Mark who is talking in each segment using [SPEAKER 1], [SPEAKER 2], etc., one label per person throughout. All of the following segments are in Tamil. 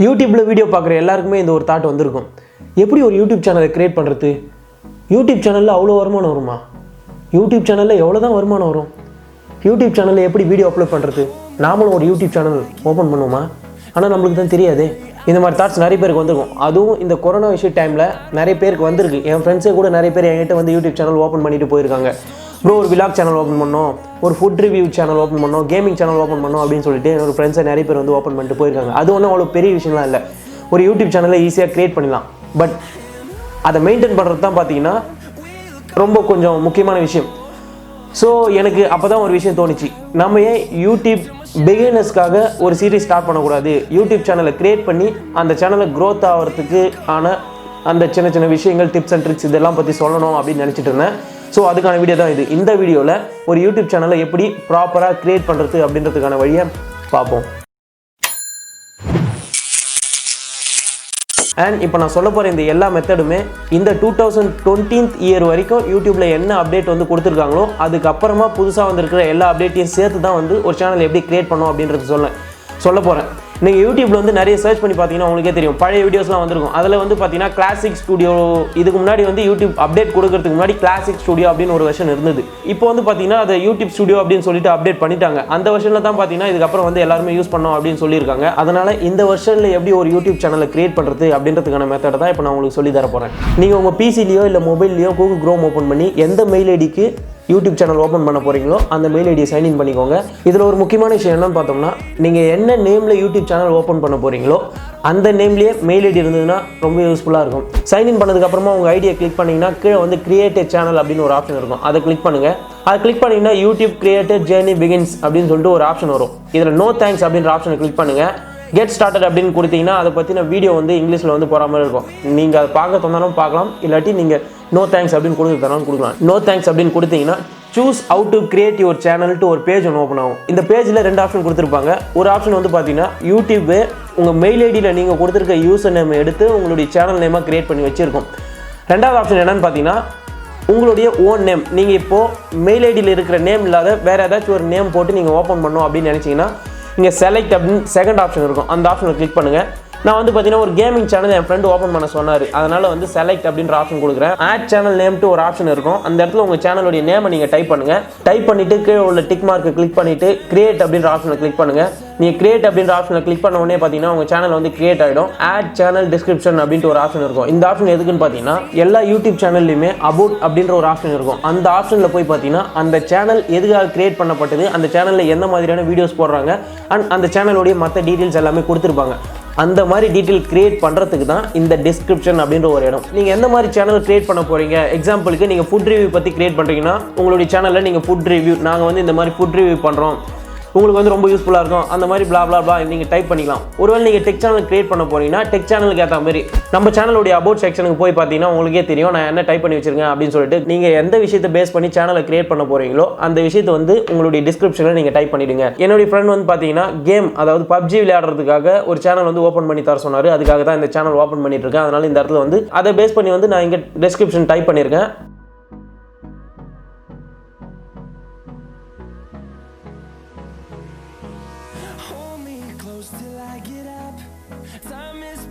[SPEAKER 1] யூடியூப்பில் வீடியோ பார்க்குற எல்லாருக்குமே இந்த ஒரு தாட் வந்திருக்கும். எப்படி ஒரு யூடியூப் சேனலை க்ரியேட் பண்ணுறது? யூடியூப் சேனலில் அவ்வளோ வருமானம் வருமா? யூடியூப் சேனலில் எவ்வளோ தான் வருமானம் வரும்? யூடியூப் சேனலில் எப்படி வீடியோ அப்லோட் பண்ணுறது? நாமளும் ஒரு யூடியூப் சேனல் ஓப்பன் பண்ணுவோமா? ஆனால் நம்மளுக்கு தான் தெரியாது. இந்த மாதிரி தாட்ஸ் நிறைய பேருக்கு வந்திருக்கும். அதுவும் இந்த கொரோனா இஷ்யூ டைமில் நிறைய பேருக்கு வந்திருக்கு. என் ஃப்ரெண்ட்ஸே கூட நிறைய பேர் என்கிட்ட வந்து யூடியூப் சேனல் ஓப்பன் பண்ணிட்டு போயிருக்காங்க. ப்ரோ ஒரு விலாக் சேனல் ஓப்பன் பண்ணோம், ஒரு ஃபுட் ரிவ்யூ சேனல் ஓப்பன் பண்ணோம், கேமிங் சேனல் ஓப்பன் பண்ணோம் அப்படின்னு சொல்லிட்டு என்னோட ஃப்ரெண்ட்ஸை நிறைய பேர் வந்து ஓப்பன் பண்ணிட்டு போயிருக்காங்க. அது ஒன்றும் அவ்வளோ பெரிய விஷயம்லாம் இல்லை. ஒரு யூடியூப் சேனலை ஈஸியாக க்ரியேட் பண்ணிடலாம். பட் அதை மெயின்டைன் பண்ணுறது தான் பார்த்தீங்கன்னா ரொம்ப கொஞ்சம் முக்கியமான விஷயம். ஸோ எனக்கு அப்போ தான் ஒரு விஷயம் தோணுச்சு, நம்ம ஏன் யூடியூப் பிகினர்ஸ்க்காக ஒரு சீரீஸ் ஸ்டார்ட் பண்ணக்கூடாது? யூடியூப் சேனலை க்ரியேட் பண்ணி அந்த சேனலை க்ரோத் ஆகிறதுக்கு ஆன அந்த சின்ன சின்ன விஷயங்கள், டிப்ஸ் அண்ட் ட்ரிக்ஸ் இதெல்லாம் பற்றி சொல்லணும் அப்படின்னு நினச்சிட்டு இருந்தேன். ஸோ அதுக்கான வீடியோ தான் இது. இந்த வீடியோவில் ஒரு யூடியூப் சேனலை எப்படி ப்ராப்பராக க்ரியேட் பண்ணுறது அப்படின்றதுக்கான வழியை பார்ப்போம். அண்ட் இப்போ நான் சொல்ல போகிற இந்த எல்லா மெத்தடுமே இந்த 2020 இயர் வரைக்கும் யூடியூப்பில் என்ன அப்டேட் வந்து கொடுத்துருக்காங்களோ அதுக்கப்புறமா புதுசாக வந்திருக்கிற எல்லா அப்டேட்டையும் சேர்த்து தான் வந்து ஒரு சேனல் எப்படி க்ரியேட் பண்ணோம் அப்படின்றது சொல்ல போகிறேன். நீங்கள் யூடியூப்பில் வந்து நிறைய சர்ச் பண்ணி பார்த்தீங்கன்னா உங்களுக்கே தெரியும், பழைய வீடியோஸ்லாம் வந்திருக்கும். அதில் வந்து பார்த்தீங்கன்னா கிளாசிக் ஸ்டுடியோ, இதுக்கு முன்னாடி வந்து யூடியூப் அப்டேட் கொடுக்கறதுக்கு முன்னாடி கிளாசிக் ஸ்டுடியோ அப்படின்னு ஒரு வெர்ஷன் இருந்தது. இப்போ வந்து பார்த்தீங்கன்னா அதை யூடியூப் ஸ்டுடியோ அப்படின்னு சொல்லிட்டு அப்டேட் பண்ணிட்டாங்க. அந்த வெர்ஷனில் தான் பார்த்தீங்கன்னா இதுக்கப்புறம் வந்து எல்லாருமே யூஸ் பண்ணோம் அப்படின்னு சொல்லியிருக்காங்க. அதனால் இந்த வெர்ஷனில் எப்படி ஒரு யூடியூப் சேனலை க்ரியேட் பண்ணுறது அப்படின்றதுக்கான மெத்தடை தான் இப்போ நான் உங்களுக்கு சொல்லி தர போகிறேன். நீங்கள் உங்கள் பிசிலையோ இல்லை மொபைல்லையோ கூகுள் க்ரோம் ஓப்பன் பண்ணி எந்த மெயில் ஐடிக்கு யூடியூப் சேனல் ஓப்பன் பண்ண போகிறீங்களோ அந்த மெயில் ஐடியை சைன்இன் பண்ணிக்கோங்க. இதில் ஒரு முக்கியமான விஷயம் என்னன்னு பார்த்தோம்னா, நீங்கள் என்ன நேமில் யூடியூப் சேனல் ஓப்பன் பண்ண போகிறீங்களோ அந்த நேம்லேயே மெயில் ஐடி இருந்ததுன்னா ரொம்ப யூஸ்ஃபுல்லாக இருக்கும். சைன்இன் பண்ணதுக்கப்புறமா உங்கள் ஐடியை கிளிக் பண்ணிங்கன்னா கீழே வந்து கிரியேட் எ சேனல் அப்படின்னு ஒரு ஆப்ஷன் இருக்கும். அதை கிளிக் பண்ணுங்கள். அதை கிளிக் பண்ணிங்கன்னா யூடியூப் கிரியேட்டர் ஜேர்னி பிகின்ஸ் அப்படின்னு சொல்லிட்டு ஒரு ஆப்ஷன் வரும். இதில் நோ தேங்க்ஸ் அப்படின்ற ஆப்ஷனை கிளிக் பண்ணுங்கள். கெட் ஸ்டார்டட் அப்படின்னு கொடுத்தீங்கன்னா அதை பற்றின வீடியோ வந்து இங்கிலீஷில் வந்து போகிற மாதிரி இருக்கும். நீங்கள் அதை பார்க்க தந்தாலும் பார்க்கலாம், இல்லாட்டி நீங்கள் நோ தேங்க்ஸ் அப்படின்னு கொடுக்கலாம். நோ தேங்க்ஸ் அப்படின்னு கொடுத்தீங்கன்னா choose how to create your சேனல்ட்டு ஒரு பேஜ் ஒன்று ஓப்பன் ஆகும். இந்த பேஜில் 2 ஆப்ஷன் கொடுத்துருப்பாங்க. ஒரு ஆப்ஷன் வந்து பார்த்தீங்கன்னா யூடியூப்பு உங்கள் மெயில் ஐடியில் நீங்கள் கொடுத்துருக்க யூசர் நேம் எடுத்து உங்களுடைய சேனல் நேமாக கிரியேட் பண்ணி வச்சுருக்கோம். 2வது ஆப்ஷன் என்னென்னு பார்த்தீங்கன்னா உங்களுடைய ஓன் நேம். நீங்கள் இப்போது மெயில் ஐடியில் இருக்கிற நேம் இல்லாத வேறு ஏதாச்சும் ஒரு நேம் போட்டு நீங்கள் ஓப்பன் பண்ணணும் அப்படின்னு நினச்சிங்கன்னா இங்கே செலக்ட் அப்படின்னு 2nd ஆப்ஷன் இருக்கும். அந்த ஆப்ஷனை கிளிக் பண்ணுங்கள். நான் வந்து பார்த்தீங்கன்னா ஒரு கேமிங் சேனல் என் ஃப்ரெண்டு ஓப்பன் பண்ண சொன்னார். அதனால் வந்து செலக்ட் அப்படின்ற ஆப்ஷன் கொடுக்குறேன். ஆட் சேனல் நேம்ட்டு ஒரு ஆப்ஷன் இருக்கும். அந்த இடத்துல உங்கள் சேனலுடைய நேமை நீங்கள் டைப் பண்ணுங்கள். டைப் பண்ணிவிட்டு கீழே உள்ள டிக் மார்க்கை கிளிக் பண்ணிவிட்டு கிரியேட் அப்படின்ற ஆப்ஷனை கிளிக் பண்ணுங்கள். நீங்கள் கிரியேட் அப்படின்ற ஆப்ஷனை கிளிக் பண்ண உடனே பார்த்தீங்கன்னா உங்கள் சேனல் வந்து கிரியேட் ஆகிடும். ஆட் சேனல் டிஸ்கிரிப்ஷன் அப்படின்ட்டு ஒரு ஆப்ஷன் இருக்கும். இந்த ஆப்ஷன் எதுக்குன்னு பார்த்தீங்கன்னா எல்லா யூடியூப் சேனல்லையுமே அபவுட் அப்படின்ற ஒரு ஆப்ஷன் இருக்கும். அந்த ஆப்ஷனில் போய் பார்த்தீங்கன்னா அந்த சேனல் எதுக்காக கிரியேட் பண்ணப்பட்டது, அந்த சேனலில் எந்த மாதிரியான வீடியோஸ் போடுறாங்க அண்ட் அந்த சேனலுடைய மற்ற டீட்டெயில்ஸ் எல்லாமே கொடுத்துருப்பாங்க. அந்த மாதிரி டீட்டெயில் கிரியேட் பண்ணுறதுக்கு தான் இந்த டிஸ்கிரிப்ஷன் அப்படின்ற ஒரு இடம். நீங்கள் எந்த மாதிரி சேனல் கிரியேட் பண்ண போகிறீங்க, எக்ஸாம்பிளுக்கு நீங்கள் ஃபுட் ரிவ்யூ பற்றி கிரியேட் பண்ணுறீங்கன்னா உங்களுடைய சேனலில் நீங்கள் ஃபுட் ரிவ்யூ, நாங்கள் வந்து இந்த மாதிரி ஃபுட் ரிவ்யூ பண்ணுறோம், உங்களுக்கு வந்து ரொம்ப யூஸ்ஃபுல்லாக இருக்கும், அந்த மாதிரி பிளா பிளா பிளா நீங்கள் டைப் பண்ணிக்கலாம். ஒருவேளை நீங்கள் டெக் சேனல் கிரியேட் பண்ண போறீங்கன்னா டெக் சேனலுக்கு ஏற்ற மாதிரி நம்ம சேனலுடைய அபவுட் செக்ஷனுக்கு போய் பார்த்தீங்கன்னா உங்களுக்கே தெரியும் நான் என்ன டைப் பண்ணி வச்சிருக்கேன் அப்படின்னு சொல்லிட்டு. நீங்கள் எந்த விஷயத்தை பேஸ் பண்ணி சேனலை கிரியேட் பண்ண போறீங்களோ அந்த விஷயத்தை வந்து உங்களுடைய டிஸ்கிரிப்ஷனில் நீங்கள் டைப் பண்ணிடுங்க. என்னுடைய ஃப்ரெண்ட் வந்து பார்த்தீங்கன்னா கேம், அதாவது பப்ஜி விளையாடுறதுக்காக ஒரு சேனல் வந்து ஓப்பன் பண்ணி தர சொன்னார். அதுக்காக தான் இந்த சேனல் ஓப்பன் பண்ணிட்டு இருக்கேன். அதனால இந்த இடத்துல வந்து அதை பேஸ் பண்ணி வந்து நான் இங்கே டிஸ்கிரிப்ஷன் டைப் பண்ணியிருக்கேன்.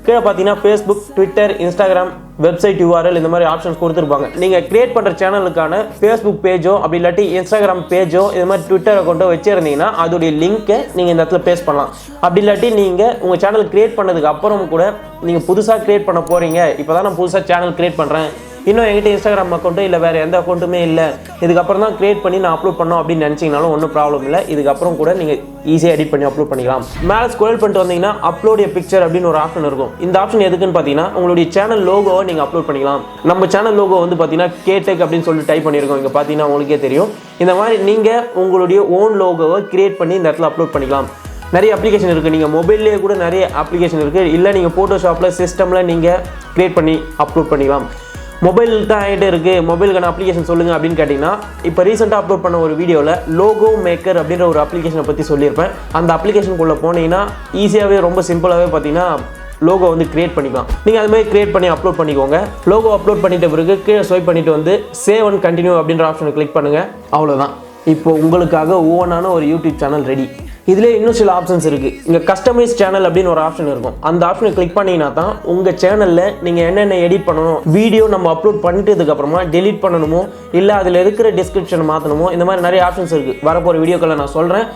[SPEAKER 1] கீழே பார்த்தீங்கன்னா Facebook, Twitter, Instagram, website URL இந்த மாதிரி ஆப்ஷன்ஸ் கொடுத்துருப்பாங்க. நீங்கள் கிரியேட் பண்ணுற சேனலுக்கான ஃபேஸ்புக் பேஜோ அப்படி இல்லாட்டி இன்ஸ்டாகிராம் பேஜோ இது மாதிரி ட்விட்டர் அக்கௌண்ட்டோ வச்சுருந்தீங்கன்னா அதோடைய லிங்க்கை நீங்கள் இந்த இடத்துல பேஸ்ட் பண்ணலாம். அப்படி இல்லாட்டி நீங்கள் உங்கள் சேனல் கிரியேட் பண்ணதுக்கு அப்புறம் கூட நீங்கள் புதுசாக கிரியேட் பண்ண போகிறீங்க, இப்போ தான் நான் புதுசாக சேனல் கிரியேட் பண்ணுறேன், இன்னும் என்கிட்ட இன்ஸ்டாகிராம் அக்கௌண்ட்டோ இல்லை வேறு எந்த அக்கௌண்ட்டுமே இல்லை, இதுக்கப்புறம் தான் கிரியேட் பண்ணி நான் அப்லோட் பண்ணோம் அப்படின்னு நினச்சிங்கனாலும் ஒன்றும் ப்ராப்ளம் இல்லை. இதுக்கப்புறம் கூட நீங்கள் ஈஸியாக எடிட் பண்ணி அப்லோட் பண்ணிக்கலாம். மேலே ஸ்க்ரோல் பண்ணிட்டு வந்தீங்கன்னா அப்லோட் எ பிக்சர் அப்படின்னு ஒரு ஆப்ஷன் இருக்கும். இந்த ஆப்ஷன் எதுக்குன்னு பார்த்தீங்கன்னா உங்களுடைய சேனல் லோகோவை நீங்கள் அப்லோட் பண்ணிக்கலாம். நம்ம சேனல் லோகோ வந்து பார்த்தீங்கன்னா Ktech அப்படின்னு சொல்லி டைப் பண்ணியிருக்கோம். இங்கே பார்த்தீங்கன்னா உங்களுக்கே தெரியும். இந்த மாதிரி நீங்கள் உங்களுடைய ஓன் லோகோவை கிரியேட் பண்ணி இந்த இடத்துல அப்லோட் பண்ணிக்கலாம். நிறைய அப்ளிகேஷன் இருக்குது. நீங்கள் மொபைல்லேயே கூட நிறைய அப்ளிகேஷன் இருக்குது. இல்லை நீங்கள் ஃபோட்டோஷாப்பில் சிஸ்டமில் நீங்கள் கிரியேட் பண்ணி அப்லோட் பண்ணிக்கலாம். மொபைல் தான் ஆகிட்டே இருக்குது, மொபைலுக்கான அப்ளிகேஷன் சொல்லுங்கள் அப்படின்னு கேட்டிங்கன்னா இப்போ ரீசெண்டாக அப்லோட் பண்ண ஒரு வீடியோவில் லோகோ மேக்கர் அப்படின்ற ஒரு அப்ளிகேஷனை பற்றி சொல்லியிருப்பேன். அந்த அப்ளிகேஷனுக்குள்ளே போனீங்கன்னா ஈஸியாகவே ரொம்ப சிம்பிளாகவே பார்த்தீங்கன்னா லோகோ வந்து கிரியேட் பண்ணிக்கலாம். நீங்கள் அதுமாதிரி கிரியேட் பண்ணி அப்லோட் பண்ணிக்கோங்க. லோகோ அப்லோட் பண்ணிட்ட பிறகு கீழே ஸ்வைப் பண்ணிவிட்டு வந்து சேவ் அண்ட் கண்டினியூ அப்படின்ற ஆப்ஷனை கிளிக் பண்ணுங்கள். அவ்வளோதான். இப்போ உங்களுக்காக ஓனான ஒரு யூடியூப் சேனல் ரெடி. இதிலே இன்னும் சில ஆப்ஷன்ஸ் இருக்குது. இங்கே கஸ்டமைஸ் சேனல் அப்படின்னு ஒரு ஆப்ஷன் இருக்கும். அந்த ஆப்ஷனை கிளிக் பண்ணிங்கன்னா தான் உங்கள் சேனலில் நீங்கள் என்னென்ன எடிட் பண்ணணும், வீடியோ நம்ம அப்லோட் பண்ணிட்டதுக்கப்புறமா டெலிட் பண்ணணுமோ இல்லை அதில் இருக்கிற டிஸ்கிரிப்ஷன் மாற்றணுமோ, இந்த மாதிரி நிறைய ஆப்ஷன்ஸ் இருக்குது. வரப்போகிற வீடியோக்களை நான் சொல்கிறேன்.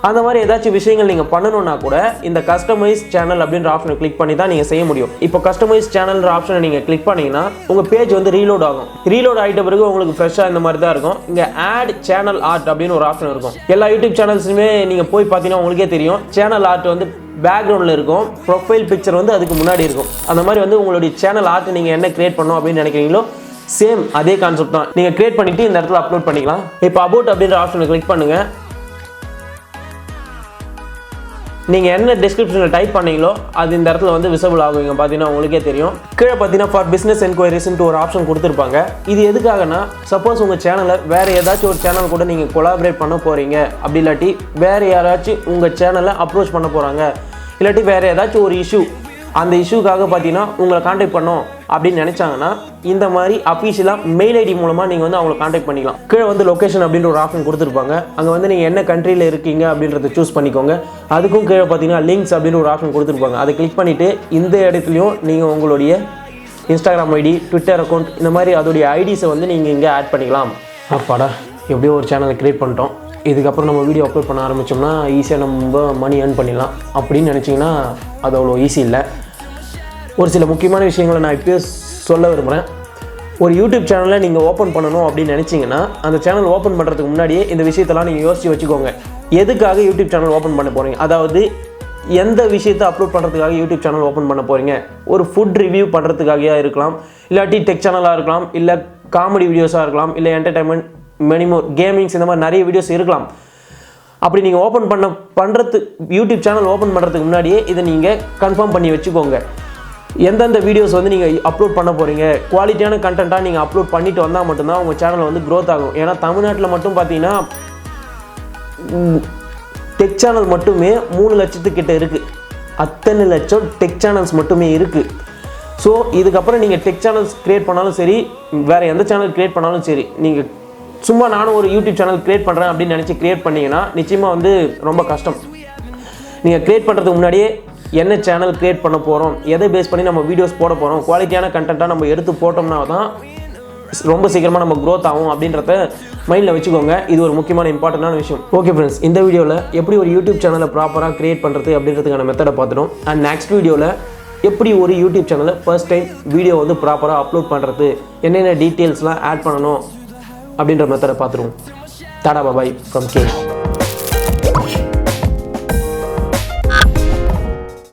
[SPEAKER 1] அந்த மாதிரி ஏதாச்சும் விஷயங்கள் நீங்கள் பண்ணணும்னா கூட இந்த கஸ்டமைஸ் சேனல் அப்படின்ற ஆப்ஷனை கிளிக் பண்ணி தான் நீங்கள் செய்ய முடியும். இப்போ கஸ்டமைஸ் சேனல்ன்ற ஆப்ஷனை நீங்கள் கிளிக் பண்ணிங்கன்னா உங்கள் பேஜ் வந்து ரீலோட் ஆகும். ரீலோட் ஆகிட்ட பிறகு உங்களுக்கு ஃப்ரெஷ்ஷாக இந்த மாதிரி தான் இருக்கும். இங்கே ஆட் சேனல் ஆர்ட் அப்படின்னு ஒரு ஆப்ஷன் இருக்கும். எல்லா யூடியூப் சேனல்ஸுமே நீங்கள் போய் பார்த்தீங்கன்னா உங்களுக்கே தெரியும், சேனல் ஆர்ட் வந்து பேக்ரவுண்டில் இருக்கும், ப்ரொஃபைல் பிக்சர் வந்து அதுக்கு முன்னாடி இருக்கும். அந்த மாதிரி வந்து உங்களுடைய சேனல் ஆர்ட் நீங்கள் என்ன கிரியேட் பண்ணணும் அப்படின்னு நினைக்கிறீங்களோ சேம் அதே கான்செப்ட் தான். நீங்கள் கிரியேட் பண்ணிவிட்டு இந்த இடத்துல அப்லோட் பண்ணிக்கலாம். இப்போ அபவுட் அப்படின்ற ஆப்ஷனை கிளிக் பண்ணுங்கள். நீங்கள் என்ன டிஸ்கிரிப்ஷனில் டைப் பண்ணீங்களோ அது இந்த இடத்துல வந்து விசிபிள் ஆகும். இங்கே பார்த்தீங்கன்னா உங்களுக்கே தெரியும். கீழே பார்த்தீங்கன்னா ஃபார் பிஸ்னஸ் என்கொயரிஸ்ன்ட்டு ஒரு ஆப்ஷன் கொடுத்துருப்பாங்க. இது எதுக்காகனா, சப்போஸ் உங்கள் சேனலை வேறு ஏதாச்சும் ஒரு சேனல் கூட நீங்கள் கொலாபரேட் பண்ண போகிறீங்க, அப்படி இல்லாட்டி வேறு யாராச்சும் உங்கள் சேனலை அப்ரோச் பண்ண போகிறாங்க, இல்லாட்டி வேறு ஏதாச்சும் ஒரு இஷ்யூ, அந்த இஷ்யூக்காக பார்த்தீங்கன்னா உங்களை காண்டாக்ட் பண்ணோம் அப்படின்னு நினச்சாங்கன்னா இந்த மாதிரி அஃபீஷியலாக மெயில் ஐடி மூலமாக நீங்கள் வந்து அவங்களை காண்டாக்ட் பண்ணிக்கலாம். கீழே வந்து லொக்கேஷன் அப்படின்ற ஒரு ஆப்ஷன் கொடுத்துருப்பாங்க. அங்கே வந்து நீங்கள் என்ன கண்ட்ரியில் இருக்கீங்க அப்படின்றத சூஸ் பண்ணிக்கோங்க. அதுக்கும் கீழே பார்த்தீங்கன்னா லிங்க்ஸ் அப்படின்னு ஒரு ஆப்ஷன் கொடுத்துருப்பாங்க. அதை கிளிக் பண்ணிவிட்டு இந்த இடத்துலையும் நீங்கள் உங்களுடைய இன்ஸ்டாகிராம் ஐடி, ட்விட்டர் அக்கௌண்ட், இந்த மாதிரி அதோடைய ஐடிஸை வந்து நீங்கள் இங்கே ஆட் பண்ணிக்கலாம். அப்பாடா, எப்படியோ ஒரு சேனலை க்ரியேட் பண்ணிட்டோம். இதுக்கப்புறம் நம்ம வீடியோ அப்லோட் பண்ண ஆரம்பித்தோம்னா ஈஸியாக நம்ம மணி ஏர்ன் பண்ணிடலாம் அப்படின்னு நினச்சிங்கன்னா அது அவ்வளோ ஈஸி இல்லை. ஒரு சில முக்கியமான விஷயங்களை நான் இப்போயே சொல்ல விரும்புகிறேன். ஒரு யூடியூப் சேனலை நீங்கள் ஓப்பன் பண்ணணும் அப்படின்னு நினச்சிங்கன்னா அந்த சேனல் ஓப்பன் பண்ணுறதுக்கு முன்னாடியே இந்த விஷயத்தெல்லாம் நீங்கள் யோசித்து வச்சுக்கோங்க. எதுக்காக யூடியூப் சேனல் ஓப்பன் பண்ண போகிறீங்க, அதாவது எந்த விஷயத்தை அப்லோட் பண்ணுறதுக்காக யூடியூப் சேனல் ஓப்பன் பண்ண போகிறீங்க. ஒரு ஃபுட் ரிவ்யூ பண்ணுறதுக்காக இருக்கலாம், இல்லாட்டி டெக் சேனலாக இருக்கலாம், இல்லை காமெடி வீடியோஸாக இருக்கலாம், இல்லை என்டர்டைன்மெண்ட், மெனிமோர் கேமிங்ஸ், இந்த மாதிரி நிறைய வீடியோஸ் இருக்கலாம். அப்படி நீங்கள் ஓப்பன் பண்ணுறது யூடியூப் சேனல் ஓப்பன் பண்ணுறதுக்கு முன்னாடியே இதை நீங்கள் கன்ஃபார்ம் பண்ணி வச்சுக்கோங்க. எந்தெந்த வீடியோஸ் வந்து நீங்கள் அப்லோட் பண்ண போகிறீங்க, குவாலிட்டியான கண்டென்ட்டாக நீங்கள் அப்லோட் பண்ணிட்டு வந்தால் மட்டும்தான் உங்கள் சேனல் வந்து க்ரோத் ஆகும். ஏன்னா தமிழ்நாட்டில் மட்டும் பார்த்தீங்கன்னா டெக் சேனல் மட்டுமே 3 லட்சத்துக்கிட்ட இருக்குது. அத்தனை லட்சம் டெக் சேனல்ஸ் மட்டுமே இருக்குது. ஸோ இதுக்கப்புறம் நீங்கள் டெக் சேனல்ஸ் க்ரியேட் பண்ணாலும் சரி, வேறு எந்த சேனல் க்ரியேட் பண்ணாலும் சரி, நீங்கள் சும்மா நானும் ஒரு யூடியூப் சேனல் க்ரியேட் பண்ணுறேன் அப்படின்னு நினச்சி க்ரியேட் பண்ணிங்கன்னா நிச்சயமாக வந்து ரொம்ப கஷ்டம். நீங்கள் க்ரியேட் பண்ணுறதுக்கு முன்னாடியே என்ன சேனல் க்ரியேட் பண்ண போகிறோம், எதை பேஸ் பண்ணி நம்ம வீடியோஸ் போட போகிறோம், குவாலிட்டியான கண்டென்ட்டாக நம்ம எடுத்து போட்டோம்னா தான் ரொம்ப சீக்கிரமாக நம்ம க்ரோத் ஆகும் அப்படின்றத மைண்டில் வச்சுக்கோங்க. இது ஒரு முக்கியமான இம்பார்ட்டண்டான விஷயம். ஓகே ஃப்ரெண்ட்ஸ், இந்த வீடியோவில் எப்படி ஒரு யூடியூப் சேனலை ப்ராப்பராக க்ரியேட் பண்ணுறது அப்படின்றதுக்கான மெத்தடை பார்த்துட்டோம். அண்ட் நெக்ஸ்ட் வீடியோவில் எப்படி ஒரு யூடியூப் சேனலை ஃபர்ஸ்ட் டைம் வீடியோ வந்து ப்ராப்பராக அப்லோட் பண்ணுறது, என்னென்ன டீட்டெயில்ஸ்லாம் ஆட் பண்ணணும் அப்படின்ற மெத்தடை பார்த்துருவோம். Tata bye from K.